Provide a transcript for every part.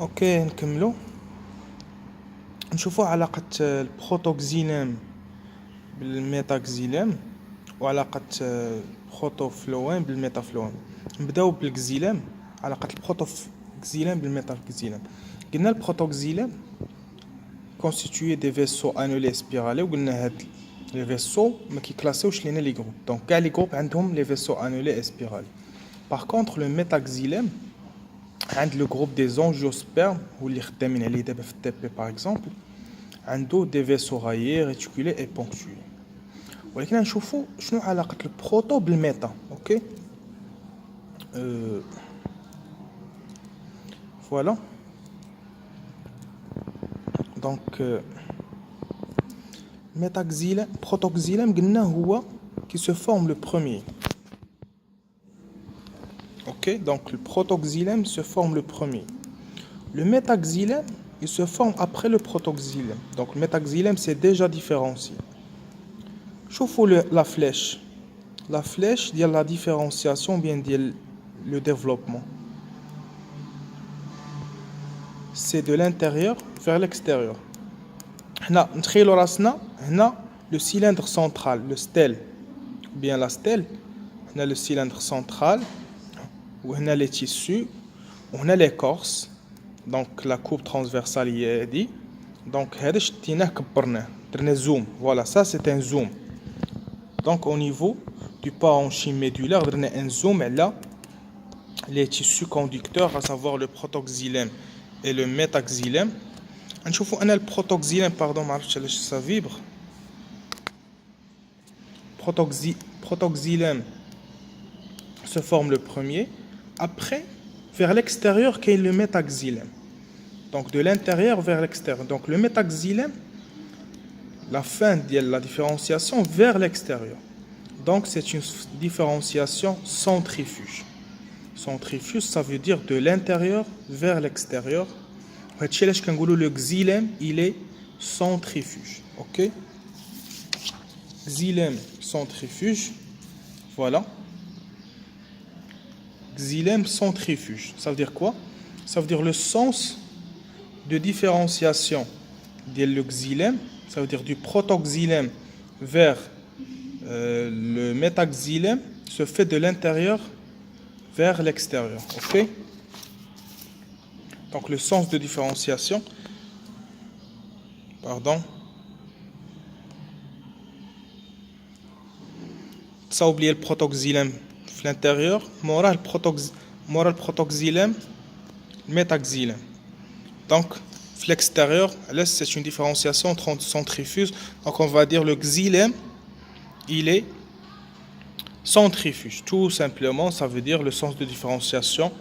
اوكي نكملو نشوفوا علاقة البروتوكسيلام بالميتاكسيلام وعلاقة البروتوفلوام بالميتافلوام. نبداو بالكسيلام، علاقة البروتوكسيلام بالميتاكسيلام. قلنا البروتوكسيلام constitué des vaisseaux annulés spiralés وقلنا هاد لي فيسو ما كيكلاسيوش لينا لي جروب، دونك كاع لي جروب عندهم لي فيسو annulés spiralés. Par contre le métaxylème عند لو جروب دي زونجيوسبيرم واللي خدامين عليه دابا في التي بي باغ اكزومبل عنده دي فيسو رايي ريتيكولي اي بونكتوي. ولكن نشوفوا شنو علاقه البروتو بالميتا. اوكي فوالا دونك métaxylème protoxylème قلنا هو qui se forme le premier. Ok, donc le protoxylème se forme le premier. Le métaxylème, il se forme après le protoxylème. Donc le métaxylème, c'est déjà différencié. Chauffe la flèche. La flèche, il y a la différenciation, bien dire le développement. C'est de l'intérieur vers l'extérieur. Là, le cylindre central, le stèle, ou bien la stèle, on a le cylindre central, on a les tissus, on a l'écorce, donc la coupe transversale y est dit. Donc, zoom. Voilà, ça c'est un zoom. Donc, au niveau du parenchyme médulaire, on a un zoom là, les tissus conducteurs, à savoir le protoxylème et le métaxylème. On a le protoxylème, pardon, ça vibre. Protoxylème se forme le premier. Après, vers l'extérieur, qu'il y a le métaxylème. Donc de l'intérieur vers l'extérieur. Donc le métaxylème, la fin de la différenciation vers l'extérieur. Donc c'est une différenciation centrifuge. Centrifuge, ça veut dire de l'intérieur vers l'extérieur. Le xylème, il est centrifuge. Ok? Xylème centrifuge. Voilà. Xylème centrifuge. Ça veut dire quoi? Ça veut dire le sens de différenciation de le xylème, ça veut dire du protoxylème vers le métaxylème, se fait de l'intérieur vers l'extérieur. Ok? Donc le sens de différenciation, pardon, ça oublie le protoxylème l'intérieur, moral protoxylème, métaxylème. Donc, l'extérieur, là, c'est une différenciation centrifuge. Donc, on va dire le xylème, il est centrifuge. Tout simplement, ça veut dire le sens de différenciation.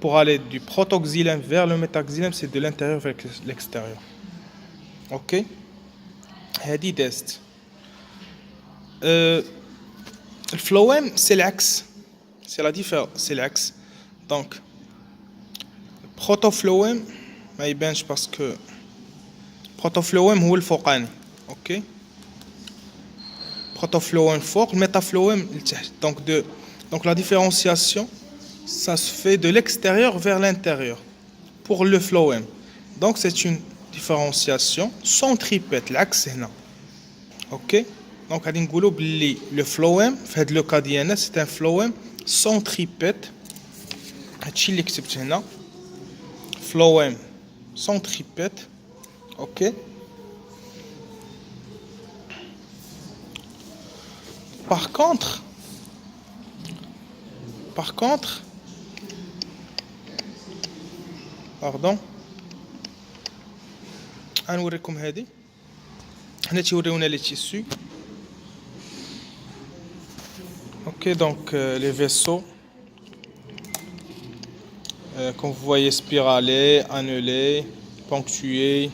Pour aller du protoxylème vers le métaxylème, c'est de l'intérieur vers l'extérieur. Ok? Hadi test. Le phloème, c'est l'axe. C'est la différence, c'est l'axe. Donc, le protofloème, ما يبانش parce que protofloème هو الفوقاني. OK? Protofloème fort, métafloème لتحت. Donc la différenciation, ça se fait de l'extérieur vers l'intérieur pour le phloème. Donc c'est une différenciation centripète, l'axe هنا. OK? Donc, le phloème, fait le cas d'INS, c'est un phloème centripète. Phloème centripète. Ok. Par contre, pardon. نوريكم هذه. هنا تيوريونا les tissus. Ok, donc les vaisseaux, comme vous voyez, spiralés, annulés, ponctués.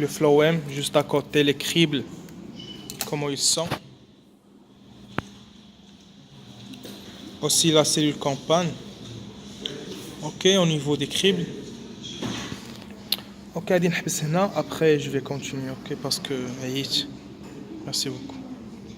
Le phloème, juste à côté, les cribles, comment ils sont. Aussi la cellule campagne. Ok, au niveau des cribles. Ok, après je vais continuer, ok, parce que merci beaucoup.